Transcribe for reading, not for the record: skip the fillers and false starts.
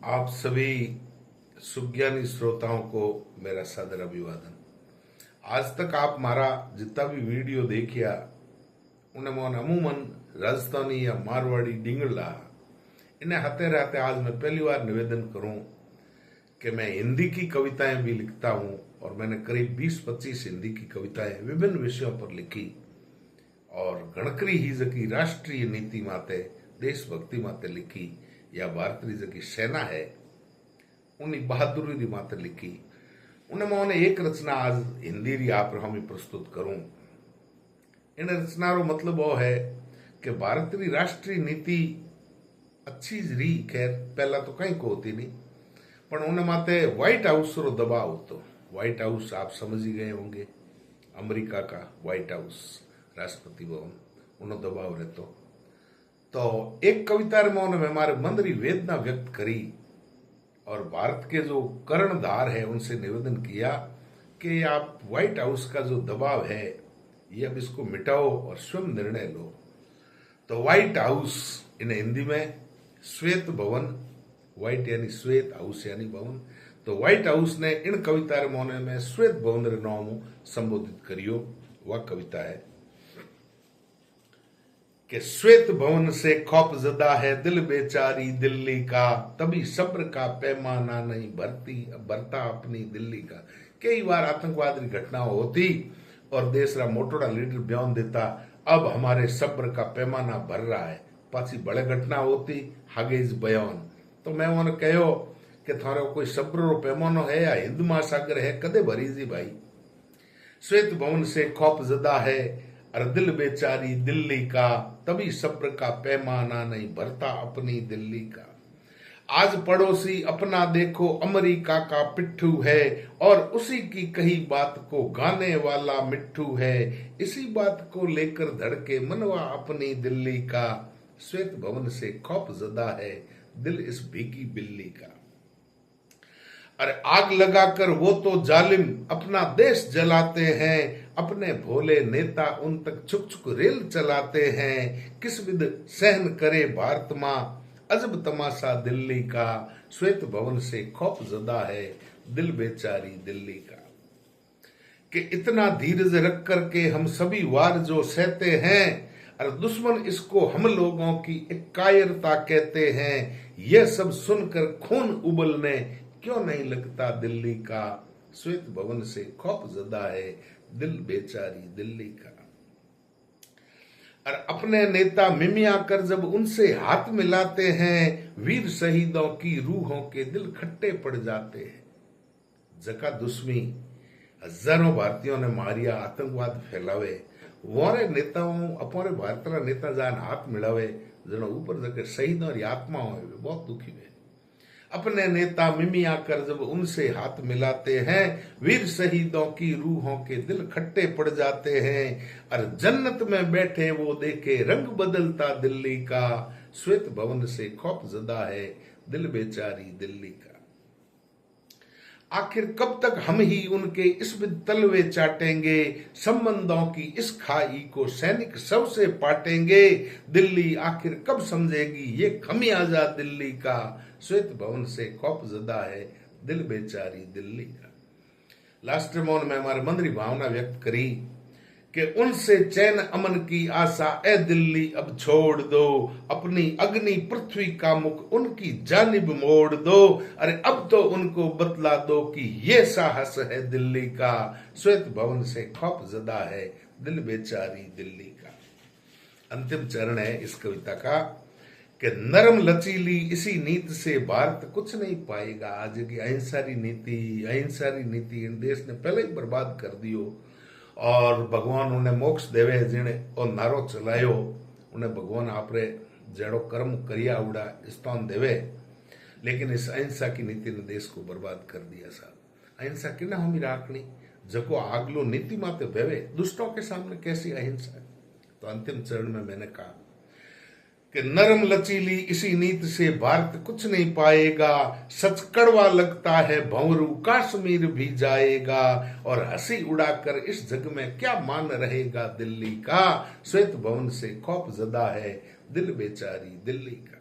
आप सभी सुज्ञानी श्रोताओं को मेरा सादर अभिवादन। आज तक आप मारा जितना भी वीडियो देखिया उनमें अमूमन राजस्थानी या मारवाड़ी डिंगला इन्हें हते रहते आज मैं पहली बार निवेदन करूं कि मैं हिंदी की कविताएं भी लिखता हूं और मैंने करीब 20-25 हिंदी की कविताएं विभिन्न विषयों पर लिखी और गणकरी ही जकी राष्ट्रीय नीति माते देशभक्ति माते लिखी या भारतीय जकी सेना है उन्हीं बहादुरी माते लिखी। उन्हें एक रचना आज हिंदी री आप हम प्रस्तुत करूं। इन रचना रो मतलब वो है कि भारतीय राष्ट्रीय नीति अच्छी री, खैर पहला तो कहीं को होती नहीं, पर उन्हें माते व्हाइट हाउस रो दबाव होतो। व्हाइट हाउस आप समझ ही गए होंगे, अमेरिका का व्हाइट हाउस, राष्ट्रपति भवन, उन्हें दबाव रहतो। तो एक कविता में उन्होंने हमारे मन री वेदना व्यक्त करी और भारत के जो कर्णधार है उनसे निवेदन किया कि आप व्हाइट हाउस का जो दबाव है ये अब इसको मिटाओ और स्वयं निर्णय लो। तो व्हाइट हाउस इन हिंदी में श्वेत भवन, व्हाइट यानी श्वेत, हाउस यानी भवन। तो व्हाइट हाउस ने इन कविता रे मोने में श्वेत भवन रे नाम संबोधित करियो। वह कविता है कि श्वेत भवन से खौफ ज़दा है दिल बेचारी दिल्ली का, तभी सब्र का पैमाना नहीं भरता अपनी दिल्ली का। कई बार आतंकवाद की घटना होती और देश रा मोटोड़ा लीडर बयान देता अब हमारे सब्र का पैमाना भर रहा है, पाची बड़े घटना होती आगे इस बयान। तो मैं उन्होंने कहो कि थारो कोई सब्र रो पैमानो है या हिंद महासागर है, कदे भरी जी भाई। श्वेत भवन से खौफ ज़दा है और दिल बेचारी दिल्ली का, तभी सब्र का पैमाना नहीं भरता अपनी दिल्ली का। आज पड़ोसी अपना देखो अमेरिका का पिट्ठू है और उसी की कही बात को गाने वाला मिट्ठू है, इसी बात को लेकर धड़के मनवा अपनी दिल्ली का। श्वेत भवन से खौफ ज़दा है दिल इस भीगी बिल्ली का। अरे आग लगाकर वो तो जालिम अपना देश जलाते हैं, अपने भोले नेता उन तक छुक छुक रेल चलाते हैं, किस विध सहन करे भारत माँ अजब तमाशा दिल्ली का। श्वेत भवन से खौफ ज़दा है दिल बेचारी दिल्ली का। कि इतना धीरज रख कर के हम सभी वार जो सहते हैं, और दुश्मन इसको हम लोगों की एक कायरता कहते हैं, यह सब सुनकर खून उबलने क्यों नहीं लगता दिल्ली का। श्वेत भवन से खौफ ज़दा है दिल बेचारी दिल्ली का। और अपने नेता मिमिया कर जब उनसे हाथ मिलाते हैं, वीर शहीदों की रूहों के दिल खट्टे पड़ जाते हैं। जका दुश्मनी हजारों भारतीयों ने मारिया, आतंकवाद फैलावे, वोरे नेताओं अपने भारत नेता जान हाथ मिलावे जनो ऊपर जाकर शहीदों की आत्मा हो बहुत दुखी हुए। अपने नेता मिमिया कर जब उनसे हाथ मिलाते हैं, वीर शहीदों की रूहों के दिल खट्टे पड़ जाते हैं, और जन्नत में बैठे वो देखे रंग बदलता दिल्ली का। श्वेत भवन से खौफ ज़दा है दिल बेचारी दिल्ली का। आखिर कब तक हम ही उनके इस तलवे चाटेंगे, संबंधों की इस खाई को सैनिक शव से पाटेंगे, दिल्ली आखिर कब समझेगी ये खमियाजा दिल्ली का। श्वेत भवन से खौफ ज़दा है दिल बेचारी दिल्ली का। लास्ट में हमारे मन की भावना व्यक्त करी कि उनसे चैन अमन की आशा ए दिल्ली अब छोड़ दो, अपनी अग्नि पृथ्वी का मुख उनकी जानिब मोड़ दो, अरे अब तो उनको बतला दो कि ये साहस है दिल्ली का। श्वेत भवन से खौफ ज़दा है दिल बेचारी दिल्ली का। अंतिम चरण है इस कविता का कि नरम लचीली इसी नीति से भारत कुछ नहीं पाएगा। आज की अहिंसा री नीति इन देश ने पहले ही बर्बाद कर दियो और भगवान उन्हें मोक्ष देवे जिने और नारो चलायो, उन्हें भगवान आपरे जड़ो कर्म करिया उड़ा स्थान देवे, लेकिन इस अहिंसा की नीति ने देश को बर्बाद कर दिया। साहब अहिंसा कि ना हमी राखनी जको आगलो नीति माते भेवे, दुष्टों के सामने कैसी अहिंसा। तो अंतिम चरण में मैंने कहा कि नरम लचीली इसी नीति से भारत कुछ नहीं पाएगा, सच कड़वा लगता है भंवरू कश्मीर भी जाएगा, और हंसी उड़ाकर इस जग में क्या मान रहेगा दिल्ली का। श्वेत भवन से खौफ ज़दा है दिल बेचारी दिल्ली का।